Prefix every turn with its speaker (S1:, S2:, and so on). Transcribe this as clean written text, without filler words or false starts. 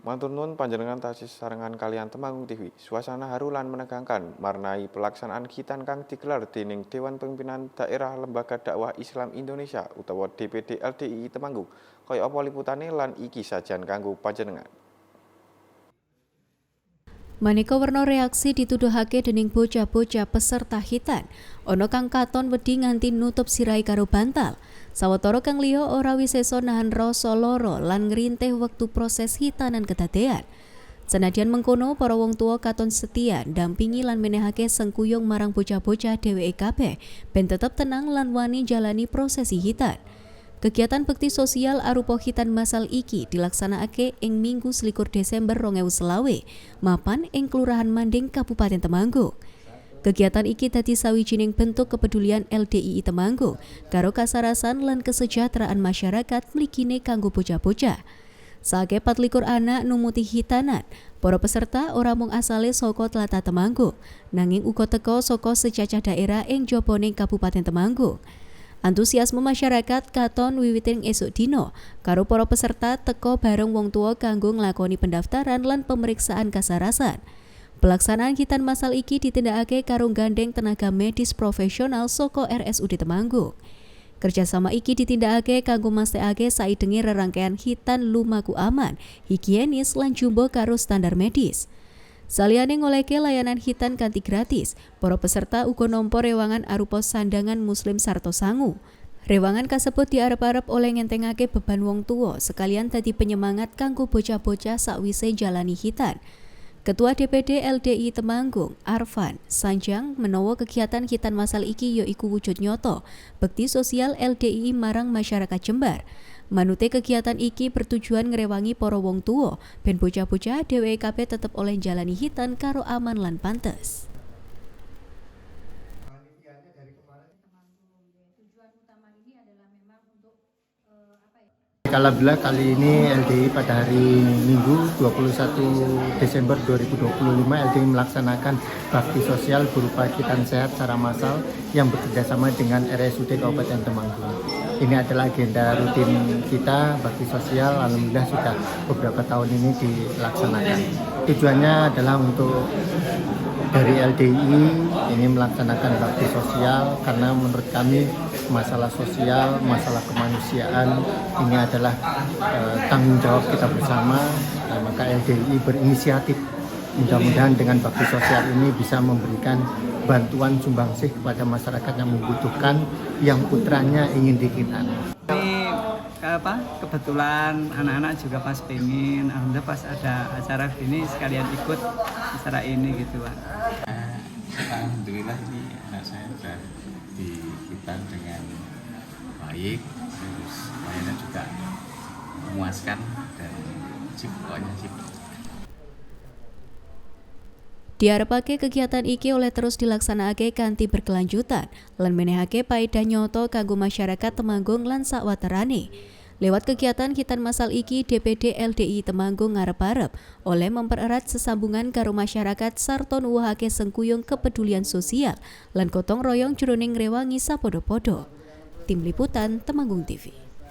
S1: Matur nuwun panjenengan tasih sarengan kalian Temanggung TV. Suasana haru lan menegangkan marnai pelaksanaan khitan kang digelar dening Dewan Pimpinan Daerah Lembaga Dakwah Islam Indonesia utawa DPD LDII Temanggung. Kaya apa liputane lan iki sajan kanggo panjenengan.
S2: Maneka werna reaksi dituduhake dening bocah-bocah peserta khitan. Ana kang katon wedi nganti nutup sirai karo bantal. Sawetara kang liya ora wisesa nahan rasa lara lan ngrintih wektu proses khitanan kedadean. Senadyan mengkono, para wong tua katon setia dampingi lan menehake sengkuyung marang bocah-bocah dheweke kabeh ben tetep tenang lan wani jalani prosesi khitan. Kegiatan bekti sosial arupa khitan masal iki dilaksanakake ing Minggu 21 Desember 2020 mapan ing Kelurahan Manding Kabupaten Temanggung. Kegiatan iki dadi sawijining bentuk kepedulian LDII Temanggung karo kasarasan lan kesejahteraan masyarakat mligine kanggo bocah-bocah. Saake 24 anak numuti khitanan, para peserta ora mung asale saka tlatah Temanggung, nanging uga teka saka secacah daerah ing jabaning Kabupaten Temanggung. Antusiasme masyarakat katon wiwiting esuk dina karo para peserta teka bareng wong tua kanggo nglakoni pendaftaran lan pemeriksaan kasarasan. Pelaksanaan khitan masal iki ditindakake karo gandeng tenaga medis profesional saka RSUD Temanggung. Kerjasama iki ditindakake kanggo mastekake saidenge rerangkaian khitan lumaku aman, higienis lan jumbo karo standar medis. Saliyane ngolehke layanan khitan kanthi gratis, para peserta uga nampa rewangan arupa sandangan muslim sarta sangu. Rewangan kasebut diarep-arep oleh ngentengake beban wong tua sekalian dadi penyemangat kanggo bocah-bocah sakwise jalani khitan. Ketua DPD LDII Temanggung, Arfan Sanjang, menawa kegiatan khitan masal iki yaiku wujud nyata bekti sosial LDII marang masyarakat Jember. Manute kegiatan iki bertujuan ngrewangi para wong tua ben bocah-bocah dheweke kabeh tetep oleh jalani khitan karo aman lan pantes.
S3: Alhamdulillah kali ini LDII pada hari Minggu 21 Desember 2025 LDII melaksanakan bakti sosial berupa khitan sehat secara massal yang bekerjasama dengan RSUD Kabupaten Temanggung. Ini adalah agenda rutin kita, bakti sosial, alhamdulillah sudah beberapa tahun ini dilaksanakan. Tujuannya adalah untuk dari LDII ini melaksanakan bakti sosial karena menurut kami masalah sosial, masalah kemanusiaan ini adalah tanggung jawab kita bersama. Maka LDII berinisiatif mudah-mudahan dengan bakti sosial ini bisa memberikan bantuan sumbangsih kepada masyarakat yang membutuhkan, yang putranya ingin dikhitan.
S4: Ini kebetulan anak-anak juga pas pengen, alhamdulillah pas ada acara ini sekalian ikut acara ini gitu Pak.
S5: Alhamdulillah ini anak saya sudah dikhitan dengan baik, terus layanan juga memuaskan dan pokoknya sip.
S2: Diarepake kegiatan iki oleh terus dilaksanakake kanthi berkelanjutan lan menehake paedah nyoto kanggo masyarakat Temanggung lan sawaterane. Lewat kegiatan khitan masal iki, DPD LDII Temanggung ngarep-arep oleh mempererat sesambungan karo masyarakat sarta nuwuhake sengkuyung kepedulian sosial lan gotong royong jroning ngrewangi sapodo-podo. Tim Liputan Temanggung TV.